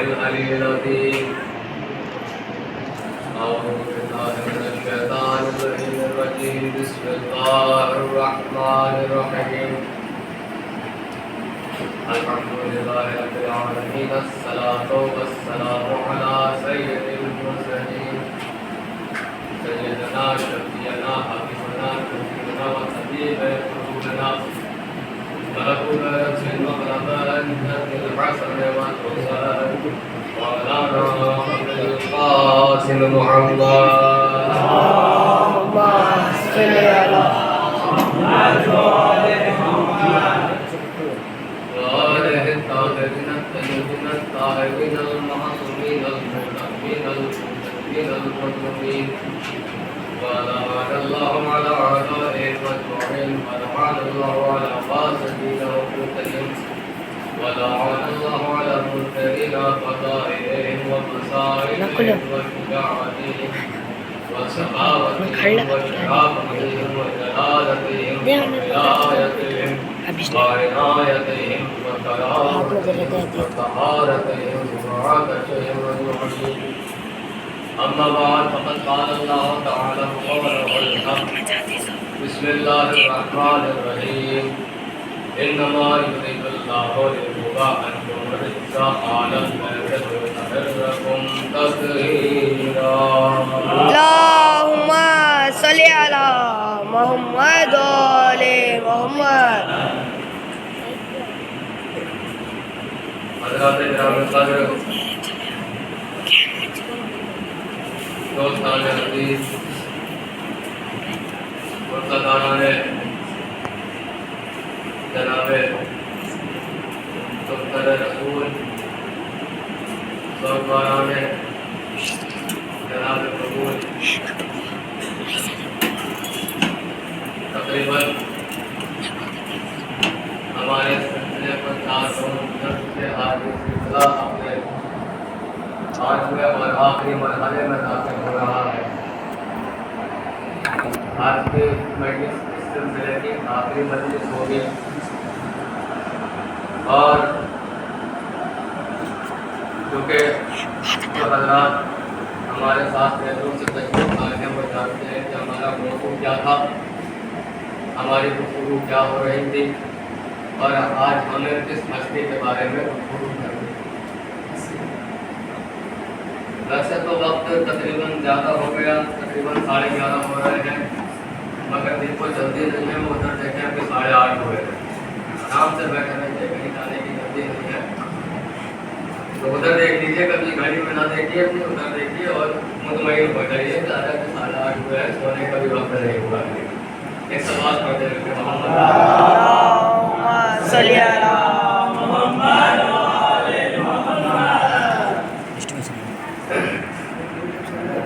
العلي العظيم أعوذ بالله من الشيطان اللعين الرجيم بسم الله الرحمن الرحيم الحمد لله رب العالمين الصلاة والسلام على سيد المرسلين سيدنا شفيعنا حبيبنا شفيعنا وحبيب قلوبنا ملكوت السن وقربان الحسن والحسين وعلى القاسم محمد اللهم صل على محمد وآله الطاهرين الطيبين الطاهرين المعصومين المهتمين المهتدين المظلومين ولعن الله على أعدائهم أجمعين ولعن الله على فاسدين ومبتدئين ولعن الله على المنكرين وفضائلهم ومصائبهم وشجاعتهم وسخاوتهم وشرافهم وجلالتهم وولايتهم وعنايتهم وكرامتهم وطهارتهم وعطشهم وجودهم أما بعد فقد قال الله تعالى قوله الحق بسم الله الرحمن الرحيم إنما يريد الله ليذهب عنكم الرجس أهل البيت ويطهركم تطهيرا اللهم صل على محمد وآل محمد. حضرات کرام قدر دوستان عزیز مرتضیان جناب دفتر رسول سوگواران جناب قبول تقریباً ہمارے سلسلے پر 400 سے آج سلسلہ اپنے 8ویں اور آخری مرحلے میں داخل ہو رہا ہے. آج کے مجلس اس سلسلے کی آخری مجلس ہوگی اور کیونکہ جو حضرات ہمارے ساتھ پہلوں سے تشریف لائے ہیں وہ جانتے ہیں کہ ہمارا موضوع کیا تھا, ہماری گفتگو کیا ہو رہی تھی اور آج ہمیں کس ہستی کے بارے میں گفتگو کرنی. ویسے تو وقت تقریباً زیادہ ہو گیا, تقریباً 11:30 ہو رہے ہیں, مگر دل کو جلدی نہیں ہے. وہ ادھر دیکھیں کہ 8:30 ہوئے ہیں. آرام سے بیٹھے رہیے, کہیں جانے کی جلدی نہیں ہے. تو ادھر دیکھ لیجیے, کبھی گھڑی میں نہ دیکھیے, اپنی ادھر دیکھیے اور مطمئن ہو جائیے کہ آدھا کہ 8:30 ہوئے ہیں, سونے کا بھی وقت نہیں ہوا. ایک سوال پڑھتے رہتے اللهم صل على محمد وآل محمد.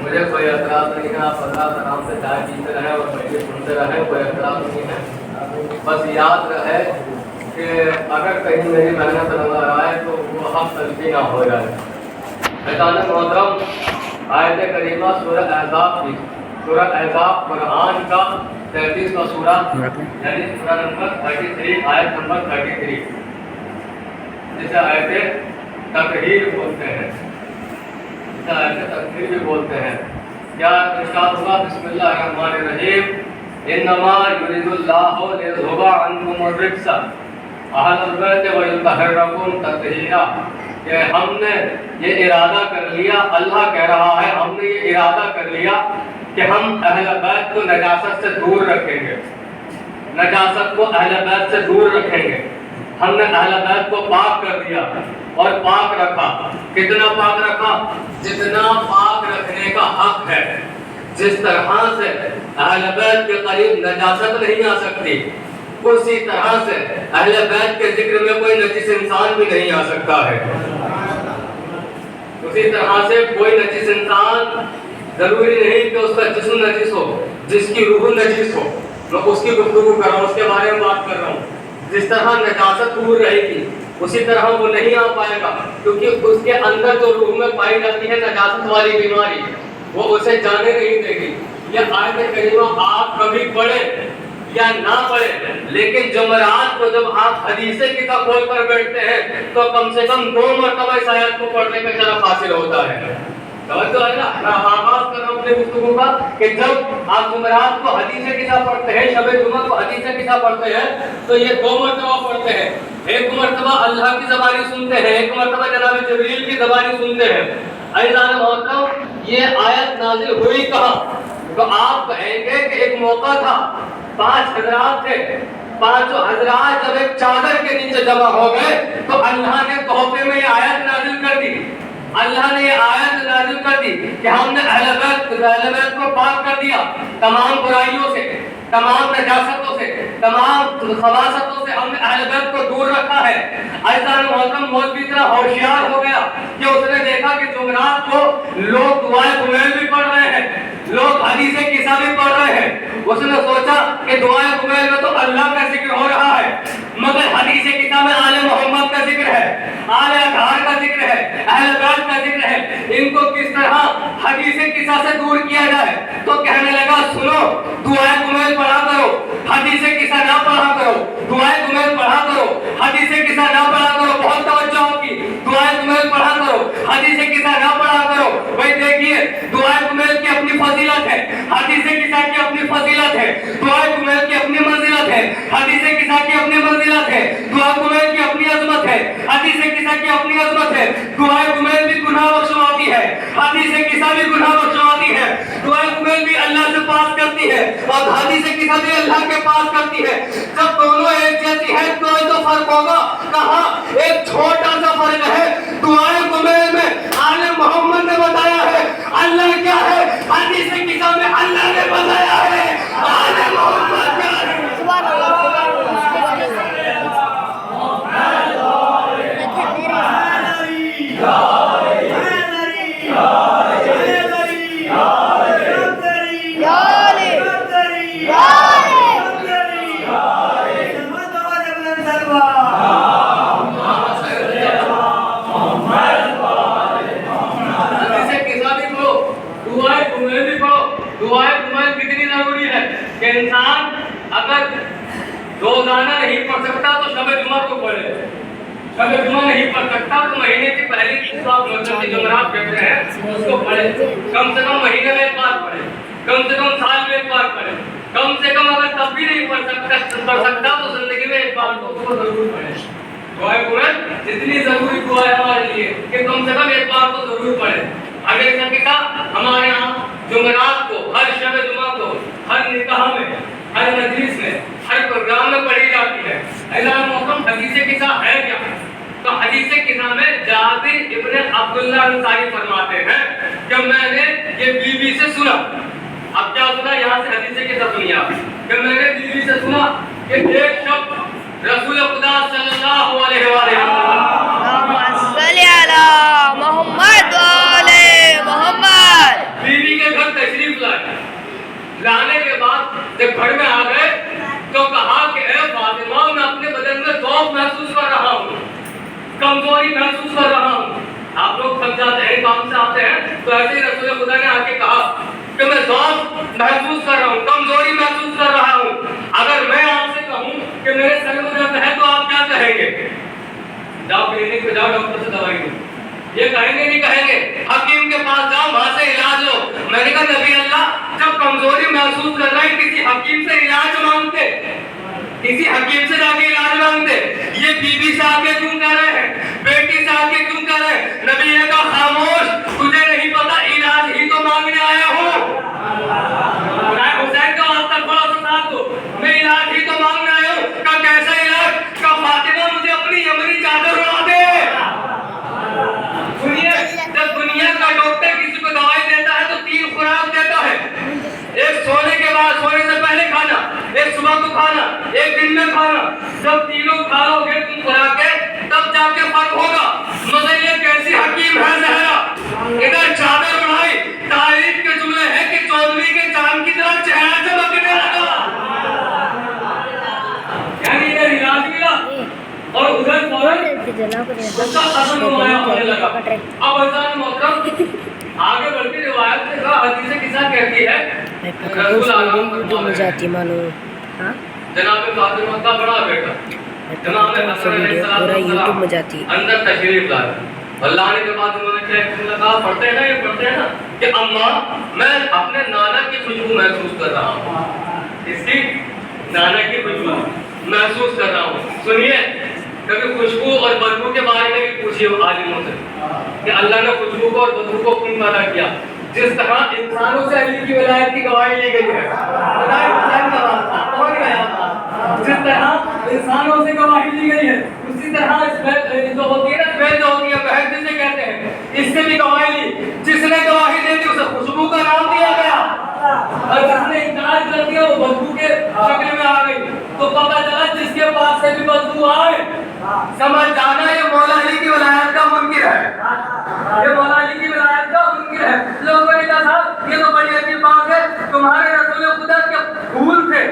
مجھے کوئی اعتراض نہیں ہے, آپ حضرات آرام سے چائے پیتے رہیں اور مجھے سنتے رہیں, کوئی اعتراض نہیں ہے. بس یاد رہے کہ اگر کہیں میری محنت نظر آئے تو وہ حق تلفی نہ ہو جائے. احسان محترم, آیت کریمہ سورہ احزاب کی, سورہ احزاب قرآن کا 33واں سورہ, یعنی سورہ نمبر 33, آیت نمبر 33, جسے آیت تطہیر بولتے ہیں, جسے آیت تطہیر بھی بولتے ہیں. کیا ارشاد ہوا؟ بسم اللہ الرحمن الرحیم انما یرید اللہ لیذھب عنکم الرجس اہل البیت ویطہرکم تطہیرا. کہ ہم نے یہ ارادہ کر لیا, اللہ کہہ رہا ہے ہم نے یہ ارادہ کر لیا کہ ہم اہل بیت کو نجاست سے دور رکھیں گے, نجاست کو اہل بیت سے دور رکھیں گے. ہم نے اہل بیت کو پاک کر دیا اور پاک رکھا. کتنا پاک رکھا؟ جتنا پاک رکھنے کا حق ہے. جس طرح سے اہل بیت کے قریب نجاست نہیں آ سکتی, اسی طرح سے اہل بیت کے ذکر میں کوئی نجس انسان بھی نہیں آ سکتا ہے. اسی طرح سے کوئی نجس انسان ضروری نہیں کہ اس کا جسم نجس ہو, جس کی روح نجس ہو. میں اس کی گفتگو کر رہا ہوں, اس کے بارے میں بات کر رہا ہوں. جس طرح نجاست دور رہے گی اسی طرح وہ نہیں آ پائے گا, کیونکہ اس کے اندر جو روح میں پائی جاتی ہے نجاست والی بیماری, وہ اسے جانے نہیں دے گی. یہ آیت کریمہ آپ کبھی پڑھیں یا نہ پڑھیں، لیکن جمعرات کو جب آپ حدیث کتاب کھول کر بیٹھتے ہیں تو کم سے کم 2 مرتبہ اس آیت کو پڑھنے کا شرف حاصل ہوتا ہے۔ توجہ ہے نا، میں آغاز کر رہا ہوں اپنے گفتگو کا کہ جب آپ جمعرات کو حدیث کتاب پڑھتے ہیں، شب جمعہ کو حدیث کتاب پڑھتے ہیں تو یہ 2 مرتبہ پڑھتے ہیں۔ ایک مرتبہ اللہ کی زبانی سنتے ہیں، ایک مرتبہ جناب جبریل کی زبانی سنتے ہیں۔ عزیزان محترم، یہ آیت نازل ہوئی کہاں؟ تو آپ کہیں گے کہ ایک موقع تھا، 5 حضرات تھے، 5 حضرات جب ایک چادر کے نیچے جمع ہو گئے تو اللہ نے تحفے میں یہ آیت نازل کر دی۔ اللہ نے یہ آیت نازل کر دی کہ ہم نے اہل بیت کو پاک کر دیا تمام برائیوں سے، تمام نجاستوں سے، تمام خباثتوں سے ہم نے اہل بیت کو دور رکھا ہے۔ عزیزان محترم، مولوی اتنا ہوشیار ہو گیا کہ اس نے دیکھا کہ جمعرات کو لوگ دعائے کمیل بھی پڑھ رہے ہیں، لوگ حدیث قصہ بھی پڑھ رہے ہیں۔ اس نے سوچا کہ دعائے کمیل میں تو اللہ کا ذکر ہو رہا ہے، مگر حدیث قصہ میں آل محمد کا ذکر ہے، آل اطہار کا ذکر ہے، اہل بیت کا ذکر ہے، ان کو کس طرح حدیث قصہ سے دور کیا جائے؟ تو کہنے لگا سنو، دعائے کمیل پڑھا کرو، حدیث قصہ نہ پڑھا کرو، دعائے کمیل پڑھا کرو، حدیث قصہ نہ پڑھا کرو۔ بہت توجہ ہوگی، دعائے کمیل پڑھا کرو، حدیث قصہ نہ پڑھا کرو۔ بھائی دیکھیے، دعائے کمیل کی اپنی فضیلت ہے، حدیث قصہ کی اپنی فضیلت ہے، دعائے کمیل کی اپنی منزلت ہے، حدیث قصہ کی اپنی منزلت ہے، دعائے کمیل کی اپنی عظمت ہے، حدیث قصہ کی اپنی عظمت ہے۔ دعائے کمیل بھی گناہ بخشواتی ہے، حدیث قصہ بھی گناہ بخشواتی ہے، دعائے کمیل بھی اللہ سے پاس کرتی ہے اور حدیث قصہ بھی اللہ کے پاس کرتی ہے۔ جب دونوں ایک جیسی ہے تو فرق ہوگا کہاں؟ ایک چھوٹا سا فرق ہے، دعائے کمیل میں آل محمد نے بتایا ہے اللہ کیا ہے، حدیث قصہ میں اللہ نے بتایا ہے آل محمد کیا ہے۔ سبحان اللہ، سبحان اللہ، سبحان اللہ۔ انسان اگر روزانہ نہیں پڑھ سکتا تو شب جمعہ کو پڑھے، شب جمعہ نہیں پڑھ سکتا تو مہینے کی پہلی جمعرات کہتے ہیں اس کو پڑھے، کم سے کم مہینے میں ایک بار پڑھے، کم سے کم سال میں ایک بار پڑھے، کم سے کم اگر تب بھی نہیں پڑھ سکتا تو زندگی میں ایک بار تو اس کو ضرور پڑھے۔ دعائے کمیل اتنی ضروری دعا ہے ہمارے لیے کہ کم سے کم ایک بار تو ضرور پڑھے۔ اگر سکتا ہمارے یہاں جمعرات کو، ہر شب جمعہ کو، ہر نکاح میں، ہر مجلس میں، ہر پروگرام میں پڑھی جاتی ہے۔ اعلان محترم، حدیث قصہ ہے کیا؟ تو حدیث قصہ میں جابر ابن عبداللہ انصاری فرماتے ہیں کہ میں نے یہ بیوی سے سنا۔ اب کیا سنا؟ یہاں سے حدیث قصہ سنیے آپ کہ میں نے بیوی سے سنا کہ ایک شخص رسول خدا صلی اللہ علیہ وسلم محمد محمد بیوی کے گھر تشریف لائے، لانے کے بعد جب گھر میں آ گئے تو کہا کہ اے فاطمہ، میں اپنے بدن میں ضعف محسوس کر رہا ہوں، کمزوری محسوس کر رہا ہوں۔ آپ لوگ تھک جاتے ہیں، کام سے آتے ہیں تو ایسے ہی رسول خدا نے آ کے کہا کہ میں ضعف محسوس کر رہا ہوں، کمزوری محسوس کر رہا ہوں۔ اگر میں آپ سے کہوں کہ میرے سر میں درد ہے تو آپ کیا کہیں گے؟ جاؤ کلینک پہ جاؤ، ڈاکٹر سے دوائی دو، یہ کہیں گے نہیں کہیں گے؟ حکیم کے پاس جاؤ، وہاں سے علاج لو۔ میں نے کہا نبی اللہ، جب کمزوری محسوس کر رہا ہے کسی حکیم سے علاج مانگتے، کسی حکیم سے جا کے علاج مانگتے، یہ بیوی سے آ کے کیوں کہہ رہے ہیں، بیٹی سے آ کے کیوں کہہ رہے ہیں؟ نبی نے کہا خاموش، تجھے نہیں پتا علاج ہی تو مانگنے آیا ہوں۔ حسین کا واسطہ بڑا سا ساتھ دو، میں علاج ہی تو مانگنے آیا ہوں۔ کہا کیسا علاج؟ کہا فاطمہ مجھے اپنی یمنی چادر اڑا دے۔ سنیے، جب دنیا کا ڈاکٹر کسی کو دوائی دیتا ہے تو 3 خوراک دیتا ہے، ایک سونے کے بعد، سونے سے پہلے کھانا، ایک صبح کو کھانا، ایک دن میں کھانا۔ جب تینوں کھا لو گے تم خوراکیں تب جا کے فرق ہوگا۔ مگر یہ کیسی حکیم ہے زہرا، ادھر چادر اڑائی، تعریف کے جملے ہیں کہ چودھویں کے چاند کی طرح چہرہ چمکنے لگا، یعنی ادھر علاج ملا اور ادھر فوراً اس کا اثر نمایاں ہونے لگا۔ اب عزیزان محترم، آگے بڑھ کے روایت میں کہا، حدیث قصہ کہتی ہے رسول اعظم جناب فاطمہ کا بڑا بیٹا امام حسن علیہ السلام اندر تشریف لائے. اللہ نے کے بعد انہوں نے کیا کہا, پڑھتے ہیں نا کہ اماں میں اپنے نانا کی خوشبو محسوس کر رہا ہوں. اس کی نانا کی خوشبو محسوس کر رہا ہوں. سنیے, کبھی خوشبو اور بدبو کے بارے میں بھی پوچھیے عالموں سے کہ اللہ نے خوشبو کو اور بدبو کو کیوں پیدا کیا. جس طرح انسانوں سے علی کی ولایت کی گواہی لی گئی ہے, جس طرح انسانوں سے گواہی لی گئی ہے, اسی طرح جو ہوتی ہے نا جو ہوتی ہے بہن جسے کہتے ہیں, اس سے بھی گواہی لی. جس نے گواہی دے دی اسے خوشبو کا نام دیا گیا, اور جس نے انکار کر دیا وہ بدبو کے شکل میں آ گئی. تو پتہ چلا جس کے پاس سے بھی بدبو آئے سمجھ جانا یہ مولا علی کی ولایت کا منکر ہے, یہ مولا علی کی ولایت کا منکر ہے. لوگوں نے کہا صاحب یہ تو بڑی عجیب بات ہے, تمہارے رسول خدا کے پھول تھے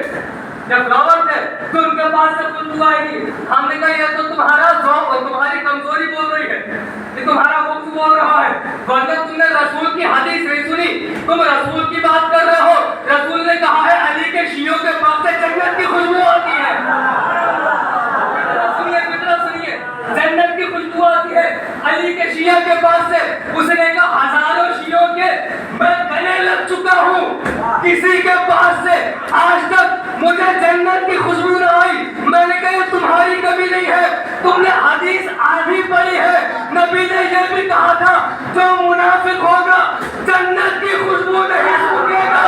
یا فلاور تھے تو ان کے پاس سے خوشبو آئے گی. ہم نے کہا یہ تو تمہارا ذوق اور تمہاری کمزوری بول رہی ہے, یہ تمہارا بغض بول رہا ہے, ورنہ تم نے رسول کی حدیث نہیں سنی, تم رسول کی بات کر رہے ہو. رسول نے کہا ہے علی کے شیعوں کے پاس سے جنت کی خوشبو آتی ہے. سنیے, جنت کی خوشبو آتی ہے علی کے شیعہ کے پاس سے. اس نے کہا ہزاروں شیعوں کے میں گلے لگ چکا ہوں, کسی کے پاس سے آج تک مجھے جنت کی خوشبو نہ آئی. میں نے کہا یہ تمہاری کمی نہیں ہے, تم نے حدیث آدھی پڑھی ہے. نبی نے یہ بھی کہا تھا جو منافق ہوگا جنت کی خوشبو نہیں سوکھے گا.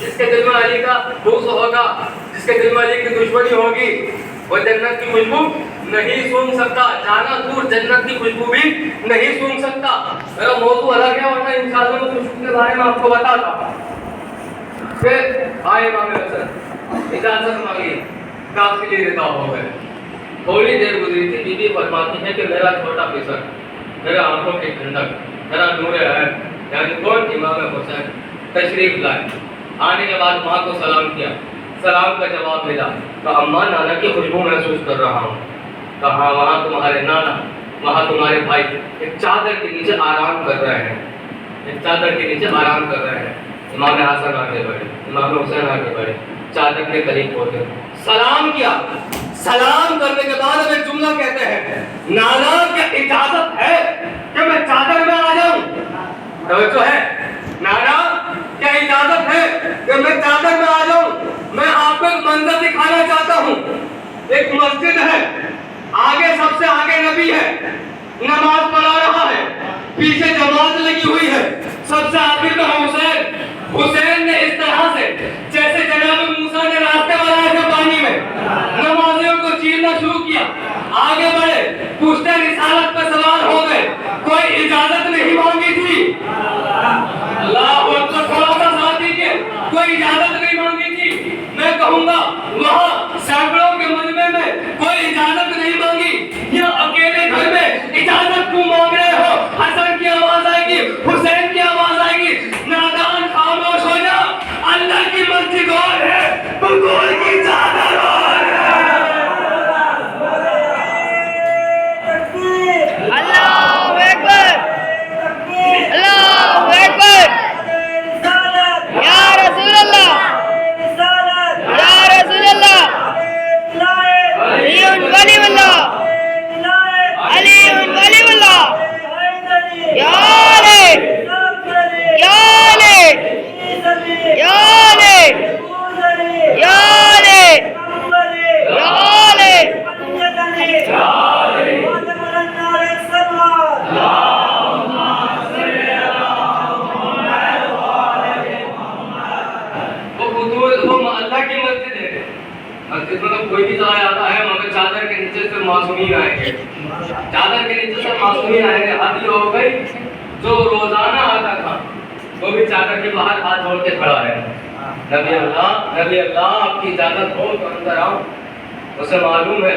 جس کے دل میں علی کا بغض ہوگا, جس کے دل میں علی کی دشمنی ہوگی, وہ جنت کی خوشبو نہیں سونگ سکتا. جانا دور جنت کی خوشبو بھی نہیں سونگ سکتا. میرا موضوع الگ ہے, ورنہ انشاءاللہ میں خوشبو کے بارے میں آپ کو بتاتا. پھر آئے امام حسن اجازت مانگی, کافی لیے رضا ہو گئے. تھوڑی دیر گزری تھی, بی بی فرماتی ہے کہ میرا چھوٹا پسر, میرا آنکھوں کی ٹھنڈک, میرا نور عین یعنی کون امام حسین تشریف لائے. آنے کے بعد ماں کو سلام کیا, سلام کا جواب ملا. کہا اماں نانا کی خوشبو محسوس کر رہا ہوں. کہا وہاں تمہارے نانا, وہاں تمہارے بھائی ایک چادر کے نیچے آرام کر رہے ہیں, ایک چادر کے نیچے آرام کر رہے ہیں. امام حسن آگے بڑھے, امام حسین آگے بڑھے, چادر کے قریب پہنچے, سلام کیا. سلام کرنے کے بعد ہمیں جملہ کہتے ہیں, نانا کیا اجازت ہے کہ میں چادر میں آ جاؤں؟ توجہ ہے, نانا کیا اجازت ہے کہ میں چادر میں آ جاؤں؟ میں آپ کو ایک منظر دکھانا چاہتا ہوں. ایک مسجد ہے, آگے سب سے آگے نبی ہے, نماز پڑھا رہا ہے, پیچھے جماعت لگی ہوئی ہے, سب سے آخر میں حسین. حسین نے اس طرح سے جیسے جناب موسیٰ نے راستے بنائے تھے پانی میں, نمازیوں کو چیرنا شروع کیا. آگے بڑھے, پوچھتے رسالت پر سوال ہو گئے, کوئی اجازت نہیں مانگی تھی. اللہ اکبر, تھوڑا سا ساتھ دیجیے, کوئی اجازت نہیں مانگی تھی. میں کہوں گا وہاں سینکڑوں کے مجمع میں کوئی اجازت نہیں مانگی, یا اکیلے گھر میں اجازت کیوں مانگ رہے ہو؟ حسن کی آواز آئے گی, حسین کی آواز آئے گی, نادان خاموش ہو جا, اللہ کی مسجد اور ہے, بطول کی چادر اور ہے. اللہ اکبر, اللہ اکبر, یا رسول اللہ, یا رسول اللہ, علی ولی اللہ, علی ولی اللہ, یا علی, یا علی, یا علی, یا علی, یا علی. اللہ کی مسجد ہے, مسجد میں کوئی بھی ضائع آتا ہے مگر چادر کے نیچے سے معصومین آئیں گے, چادر کے نیچے سے معصومین آئیں گے. حد یہ ہو گئی جو روزانہ آتا تھا وہ بھی چادر کے باہر ہاتھ جوڑ کے کھڑا ہے. نبی اللہ, نبی اللہ آپ کی اجازت ہو تو اندر آؤ. اسے معلوم ہے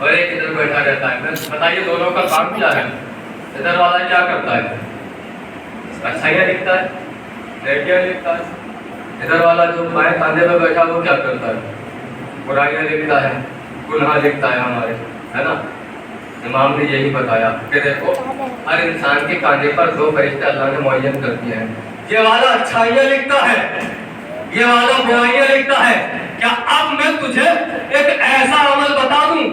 اور ایک ادھر بیٹھا رہتا ہے. بتائیے دونوں کا کام کیا ہے؟ ادھر والا کیا کرتا ہے؟ اچھائیاں لکھتا ہے, نیکیاں لکھتا ہے. ادھر والا جو بائیں کاندھے پہ بیٹھا وہ کیا کرتا ہے؟ برائیاں لکھتا ہے, گناہ لکھتا ہے ہمارے, ہے نا. امام نے یہی بتایا کہ دیکھو ہر انسان کے کاندھے پر دو فرشتے اللہ نے معین کر دیے ہیں. یہ والا اچھائیاں لکھتا ہے, یہ والا برائیاں لکھتا ہے. کیا اب میں تجھے ایک ایسا عمل بتا دوں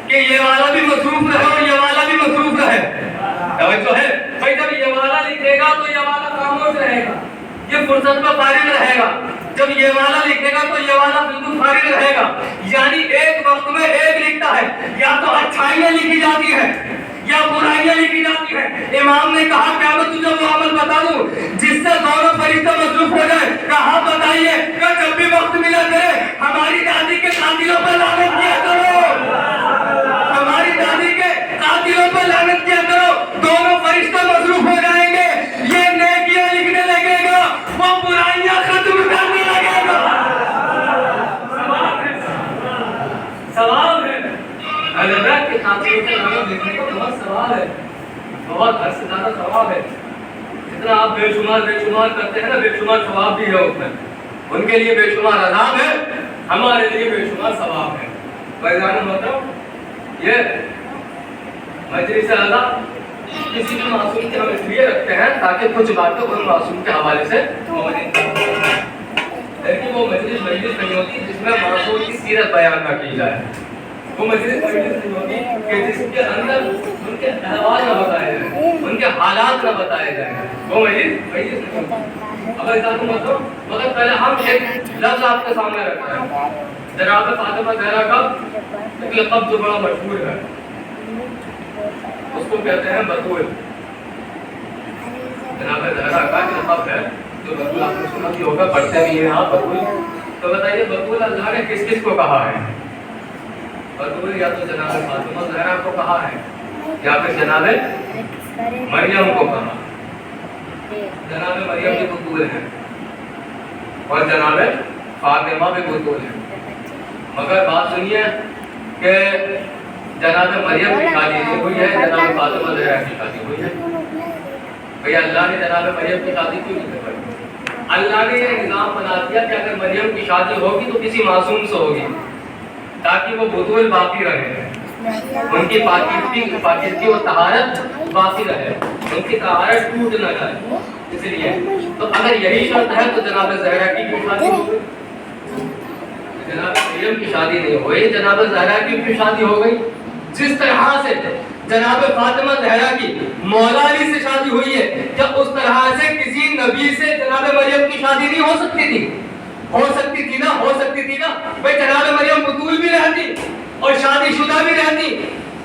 کہ یہ والا بھی مصروف رہے اور یہ والا بھی مصروف رہے؟ توجہ ہے بھائی, جب یہ والا لکھے گا تو یہ والا خاموش رہے گا, یہ فرصت میں فارغ رہے گا. جب یہ والا لکھے گا تو یہ والا بالکل فارغ رہے گا. یعنی ایک وقت میں ایک لکھتا ہے. یا تو اچھائیاں لکھی جاتی ہے یا برائیاں لکھی جاتی ہے. امام نے کہا کیا میں تجھے وہ عمل بتا دوں جس سے دونوں فرشتے مصروف ہو جائے؟ کہا بتائیے. کہ جب بھی وقت ملا کرے ہماری دادی کے قاتلوں پر لعنت کیا کرو, ہماری دادی کے قاتلوں پر لعنت کیا کرو. دونوں فرشتے مصروف ہو جائیں گے, یہ نیکیاں لکھنے لگے گا, وہ برائیاں ختم کرنے لگے گا. سوال ہے اللہ کے قاتلوں پر لعنت لکھنے کا بہت سوال ہے, بہت حد سے زیادہ ثواب ہے. جتنا آپ بے شمار کرتے ہیں نا, بے شمار ثواب بھی ہے اس میں. ان کے لیے بے شمار عذاب ہے, ہمارے لیے بے شمار ثواب ہے. بھائیان محترم, یہ مجلس اعلیٰ کسی بھی معصوم کے ہم اس لیے رکھتے ہیں تاکہ کچھ باتیں ان معصوم کے حوالے سے لیکن وہ مجلس نہیں ہوتی جس میں معصوم کی سیرت بیان نہ کی جائے. وہ مجلس نہیں ہوتی کہ جس کے اندر ان کے احوال نہ بتائے جائیں, ان کے حالات نہ بتائے جائیں. وہ مجلس نہیں ہوتی. اگر ذات مطلب مگر پہلے ہم ایک لفظ آپ کے سامنے رکھتے ہیں. جناب فاطمہ زہرا کا ایک لقب جو بڑا مشہور ہے, اس کو کہتے ہیں بطول. جناب زہرا کا ایک لقب ہے جو بطول آپ نے سنا بھی ہوگا, پڑھتے بھی ہیں آپ بطول. تو بتائیے بطول اللہ نے کس کس کو کہا ہے؟ بطول یا تو جناب فاطمہ زہرا کو کہا ہے یا پھر جناب مریم کو کہا. جناب مریم بھی بطول ہیں اور جناب فاطمہ بھی بطول ہیں. مگر بات سنیے کہ جناب مریم کی شادی نہیں ہوئی ہے, جناب فاطمہ زہرا کی شادی ہوئی ہے. بھئی اللہ نے جناب مریم کی شادی کیوں نہیں کروائی؟ اللہ نے یہ نظام بنا دیا کہ اگر مریم کی شادی ہوگی تو کسی معصوم سے ہوگی تاکہ وہ بطول باقی رہے, ان کی پاکیزگی اور طہارت باقی رہے, ان کی طہارت ٹوٹ نہ جائے. اس لیے تو اگر یہی شرط ہے تو جناب زہرا کی کیوں شادی ہو گئی؟ جناب مریم کی شادی نہیں ہوئی, جناب زہرا کی شادی ہو گئی. جس طرح سے جناب فاطمہ زہرا کی مولا علی سے شادی ہوئی ہے, کیا اس طرح سے کسی نبی سے جناب مریم کی شادی نہیں ہو سکتی تھی؟ ہو سکتی تھی نا, ہو سکتی تھی نا. بھئی جناب مریم بطول بھی رہتی اور شادی شدہ بھی رہتی,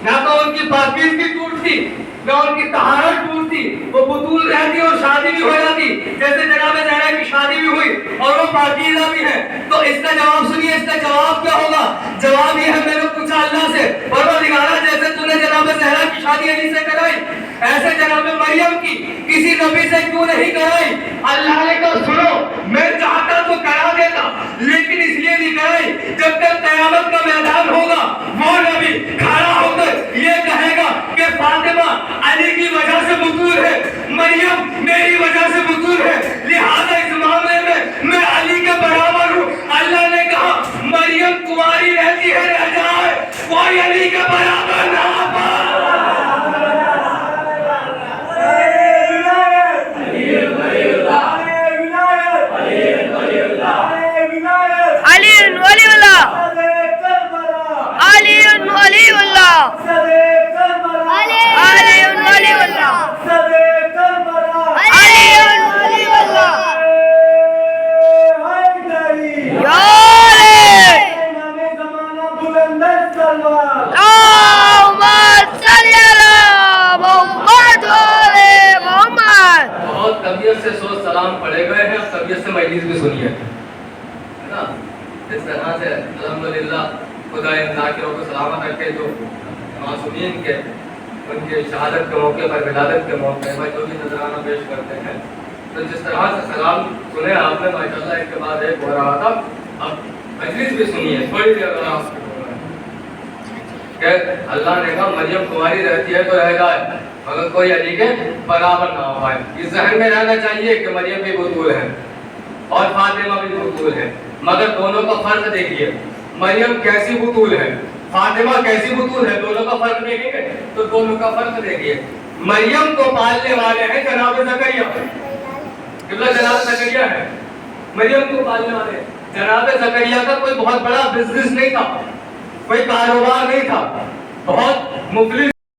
نہ تو ان کی پاکیزگی ٹوٹتی نہ ان کی طہارت ٹوٹتی, وہ بطول رہتی اور شادی بھی ہو جاتی. جیسے جناب زہرا کی شادی بھی ہوئی اور وہ پاکیزہ بھی ہے. تو اس کا جواب سنیے, اس کا جواب کیا ہوگا؟ جواب یہ ہے, میں نے پوچھا اللہ سے, پروردگارا جیسے تو نے جناب زہرا کی شادی علی سے کرائی, ایسے جناب مریم کی کسی نبی سے کیوں نہیں کرائی؟ اللہ نے کہا سنو, میں چاہتا تو کرا دیتا لیکن اس لیے نہیں کرائی جب تک قیامت کا میدان ہوگا وہ نبی کھڑا ہو کر یہ کہے گا کہ فاطمہ علی کی وجہ سے بطول ہے, مریم میری وجہ سے بطول ہے, لہذا اس معاملے میں علی کے برابر ہوں. اللہ نے کہا مریم کنواری رہتی ہے, رہ جائے, کوئی علی کے برابر نہ طبیعت سے سو سلام پڑھے گئے ہیں, طبیعت سے مجلس بھی سنیے, ہے نا. اس طرح سے الحمدللہ خدا ان ذاکروں کو سلامت رکھے جو معصومین کے ان کے شہادت کے موقع پر, ولادت کے موقع پر جو بھی نذرانہ پیش کرتے ہیں. تو جس طرح سے سلام سنے آپ نے ماشاءاللہ, ایک کے بعد ایک ہو رہا تھا. اب مجلس بھی سنیے تھوڑی دیر. کہ اللہ نے کہا مریم تمہاری رہتی ہے تو رہ جائے مگر کوئی علی کے برابر نہ ہو پائے. اس ذہن میں رہنا چاہیے کہ مریم بھی بطول ہے اور فاطمہ بھی بطول ہے، مگر دونوں کا فرق دیکھیے. مریم کیسی بطول ہے، فاطمہ کیسی بطول ہے، دونوں کا فرق دیکھیں گے تو دونوں کا فرق دیکھیے. مریم کو پالنے والے ہیں جناب زکریا، قبلہ جناب زکریا ہے. مریم کو پالنے والے جناب زکریا کا کوئی بہت بڑا بزنس نہیں تھا، کوئی کاروبار نہیں تھا، بہت مفلس